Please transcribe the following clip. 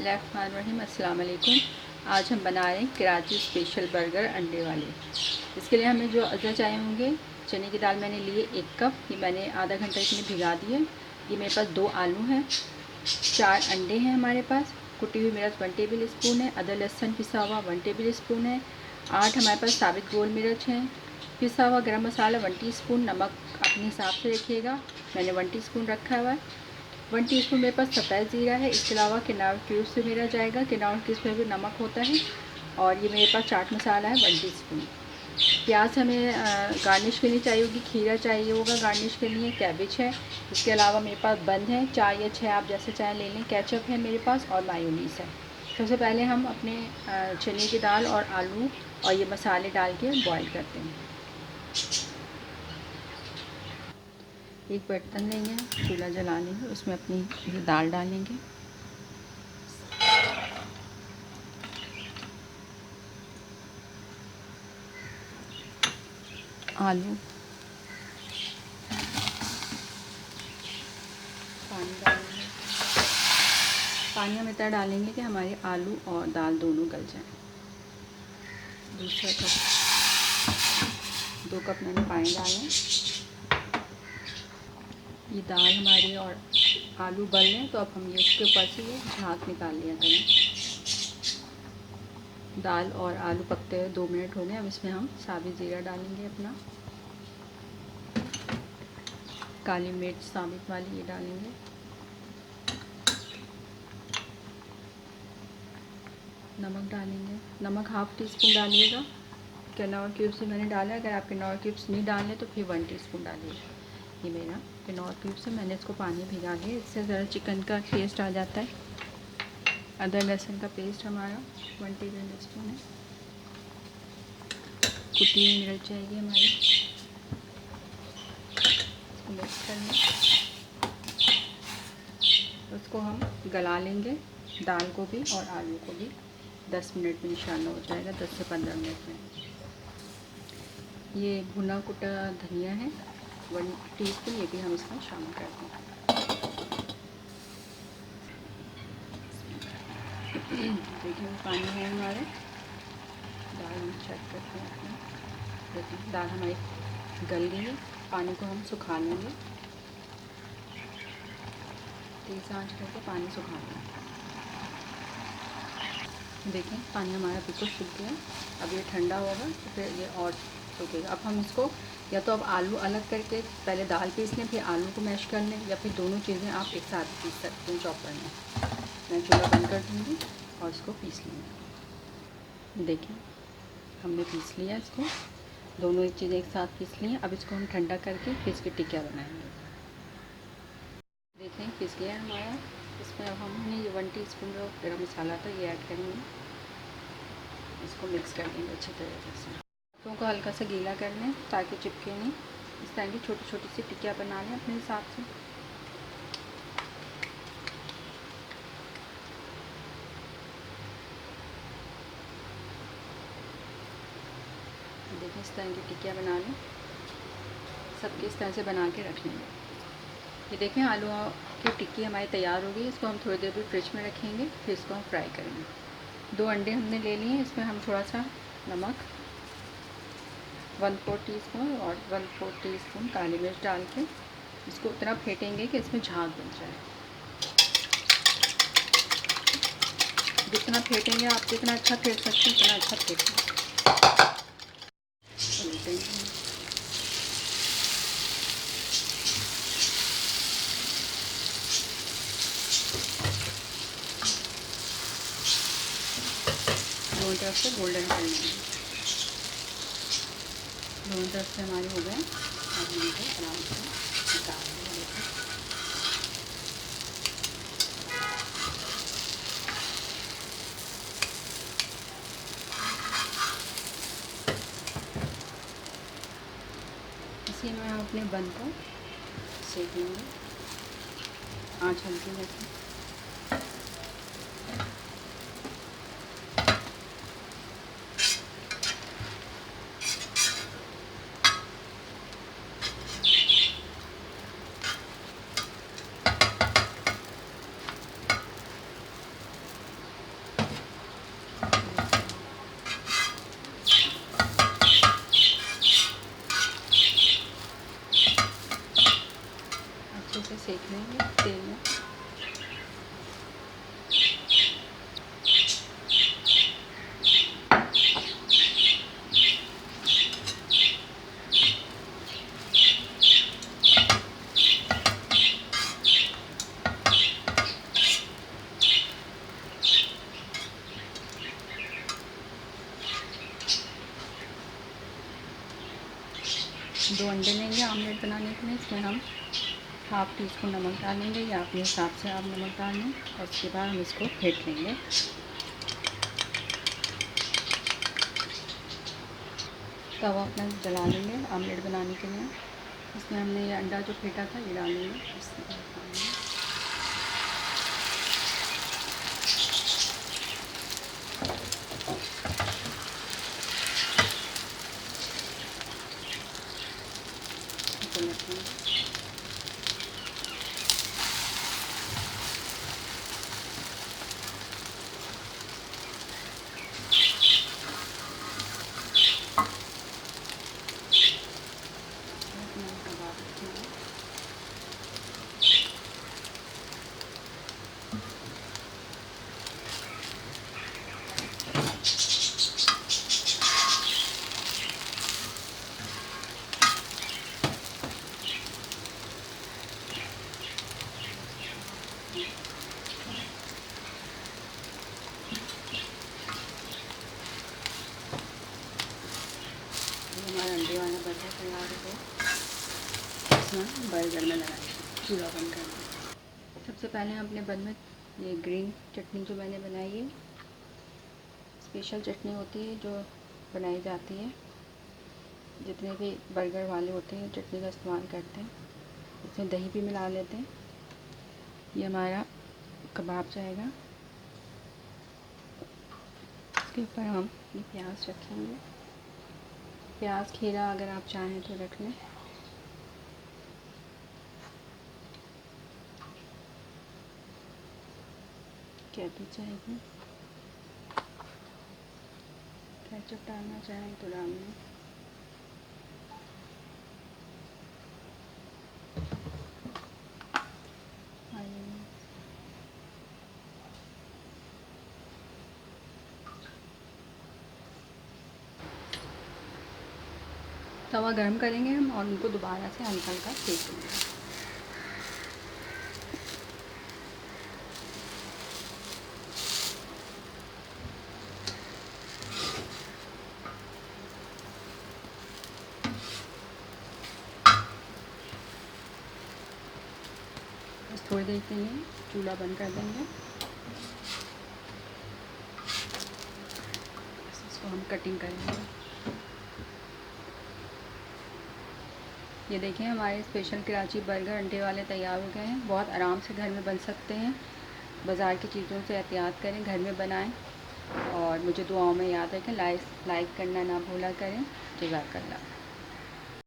बिस्मिल्लाहिर्रहमानिर्रहीम। अस्सलाम वालेकुम। आज हम बना रहे हैं कराची स्पेशल बर्गर अंडे वाले। इसके लिए हमें जो अज़ा चाहिए होंगे, चने की दाल मैंने लिए 1 कप, ये मैंने आधा घंटा इसमें भिगा दिए। ये मेरे पास 2 आलू हैं, 4 अंडे हैं हमारे पास, कुटी हुई मिर्च 1 टेबल स्पून है, अदरक लहसुन पिसा हुआ 1 टेबल स्पून है, 8 हमारे पास साबित गोल मिर्च हैं, पिसा हुआ गरम मसाला 1 टीस्पून, नमक अपने हिसाब से रखिएगा, मैंने 1 टीस्पून रखा हुआ है। 1 टीस्पून मेरे पास सफ़ेद ज़ीरा है। इसके अलावा किनार क्यूब से मेरा जाएगा, किनार क्यूब में भी नमक होता है। और ये मेरे पास चाट मसाला है 1 टीस्पून। प्याज हमें गार्निश के लिए चाहिए होगी, खीरा चाहिए होगा गार्निश के लिए, कैबेज है। इसके अलावा मेरे पास बंद है 4 या 6, आप जैसे चाहें ले लें। केचप है मेरे पास और मायोनीस है। सबसे पहले हम अपने चने की दाल और आलू और ये मसाले डाल के बॉईल करते हैं। एक बर्तन लेंगे, चूल्हा जला लेंगे, उसमें अपनी दाल डालेंगे, आलू, पानी डालेंगे। पानी हम इतना डालेंगे कि हमारे आलू और दाल दोनों गल जाएं। दूसरा कप, 2 कप मैंने पानी डालें। ये दाल हमारी और आलू गल लें तो अब हम ये इसके ऊपर से ये झाग निकाल लिया करें। दाल और आलू पकते हुए 2 मिनट हो गए। अब इसमें हम साबित ज़ीरा डालेंगे, अपना काली मिर्च साबित वाली ये डालेंगे, नमक डालेंगे, नमक हाफ़ टी स्पून डालिएगा, किनौर क्यूब्स से मैंने डाला है। अगर आप किनौर क्यूब्स नहीं डालें तो फिर 1 टीस्पून डालिएगा। ये मेरा किनौर क्यूब्स है, मैंने इसको पानी भिगा लिया, इससे ज़रा चिकन का टेस्ट आ जाता है। अदरक लहसुन का पेस्ट हमारा 1 टेबल स्पून है, कुटी हुई मिर्च जाएगी हमारी, इसको मिक्स कर लें। उसको हम गला लेंगे, दाल को भी और आलू को भी। 10 मिनट में इंशाल्लाह हो जाएगा, 10 से 15 मिनट में। ये भुना कुटा धनिया है 1 टीस्पून, ये भी हम इसमें शामिल कर दें। देखिए पानी है हमारे, दाल में चेक करते हैं अपना। देखिए दाल हमारी गल गई है, पानी को हम सुखा लेंगे, तेज़ आंच करके पानी सुखा लेंगे। देखें पानी हमारा बिल्कुल सूख गया। अब ये ठंडा होगा तो फिर ये और सूखेगा। अब हम इसको या तो अब आलू अलग करके पहले दाल पीस लें, फिर आलू को मैश कर लें, या फिर दोनों चीज़ें आप एक साथ पीस सकते हैं चॉपर में। मैं चूल्हा बंद कर दूँगी और इसको पीस लेंगे। देखिए हमने पीस लिया इसको, दोनों एक चीज़ें एक साथ पीस ली हैं। अब इसको हम ठंडा करके फिर इसकी टिक्कियाँ बनाएंगे। देखें पीस गया हमारा। इसमें अब हमने ये 1 टीस्पून जो गरम मसाला था ये ऐड करेंगे, इसको मिक्स कर लेंगे अच्छी तरीके से। हाथों को हल्का सा गीला कर लें ताकि चिपके नहीं। इस तरह की छोटी छोटी सी टिक्कियाँ बना लें अपने हिसाब से। देखिए इस तरह की टिक्कियाँ बना लें, सबके इस तरह से बना के रख लेंगे। ये देखें आलू की टिक्की हमारी तैयार हो गई। इसको हम थोड़ी देर भी फ्रिज में रखेंगे, फिर इसको हम फ्राई करेंगे। 2 अंडे हमने ले लिए, इसमें हम थोड़ा सा नमक 1/4 टीस्पून और 1/4 टीस्पून काली मिर्च डाल के इसको इतना फेंटेंगे कि इसमें झाग बन जाए। जितना फेंटेंगे आप जितना अच्छा फेंट सकते हैं उतना अच्छा फेंटेंगे। दोनों तरफ से गोल्डन कर लेंगे। दोनों तरफ से हमारे हो गए। अब हम इनको आराम से निकाल देंगे। इसी में हम अपने बन को सेक लेंगे, आँच हल्की रखें। लेंगे तेल में। दो अंडे लेंगे आमलेट बनाने के लिए। इसमें हम हाफ़ टी स्पून नमक डालेंगे या अपने हिसाब से आप नमक डाल लें, और उसके बाद हम इसको फेंट लेंगे। तवा अपना जला लेंगे आमलेट बनाने के लिए। इसमें हमने ये अंडा जो फेंटा था ये डालेंगे। हमारा अंडे वाला बर्गर तैयार हो गया। इसमें बर्गर में लगाएंगे, चूल्हा बंद कर देंगे। सबसे पहले हम अपने बन में ये ग्रीन चटनी जो मैंने बनाई है, स्पेशल चटनी होती है जो बनाई जाती है, जितने भी बर्गर वाले होते हैं चटनी का इस्तेमाल करते हैं। इसमें दही भी मिला लेते हैं। ये हमारा कबाब जाएगा। इसके ऊपर हम ये प्याज रखेंगे। प्याज खीरा अगर आप चाहें तो रख लें। कैपेच चाहिए, केचप डालना चाहें तो डाल लें। तवा गर्म करेंगे हम और उनको दोबारा से हल्का हल्का सेक लेंगे। बस थोड़ी देर के लिए चूल्हा बंद कर देंगे। इसको हम कटिंग करेंगे। ये देखें हमारे स्पेशल कराची बर्गर अंडे वाले तैयार हो गए हैं। बहुत आराम से घर में बन सकते हैं। बाज़ार की चीज़ों से एहतियात करें, घर में बनाएं और मुझे दुआओं में याद रखें। लाइक करना ना भूला करें। जज़ाकल्लाह।